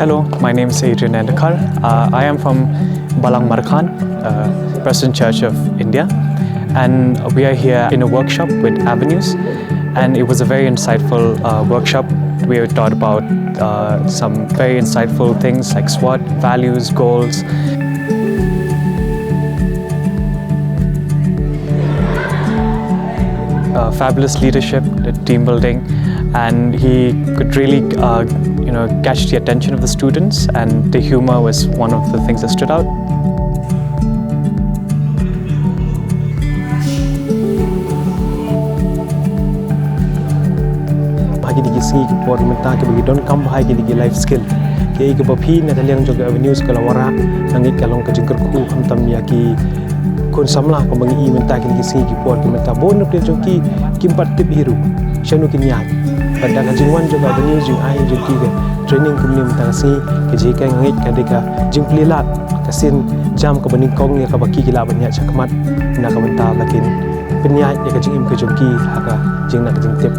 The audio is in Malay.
Hello, my name is Adrian Endekar. I am from Balang Markhan, Presbyterian Church of India, and we are here in a workshop with Avenues, and it was a very insightful workshop. We were taught about some very insightful things like SWOT, values, goals. Fabulous leadership, team building, and he could really catch the attention of the students, and the humor was one of the things that stood out. Bagi digi singi ke por mentah ke bagi don kam bahai ke digi life skill ke ke bapi na kaliang joga avenues kala wara nangik kalong ke jengker ku hamtam ya ki kon samlah ko bangi i mentah ke digi singi ke por ke mentah bon pe joki kimpat tip hiru shanu kin yak pada ka jingwan joga avenues jing ai joki ke training kumni mentah si ke jika ngik ka deka jing plilat kasin jam ke baning kong ya ka baki gila banyak cakmat na ka mentah bakin penyai ya ka jing im ke joki haka jing nak jing tip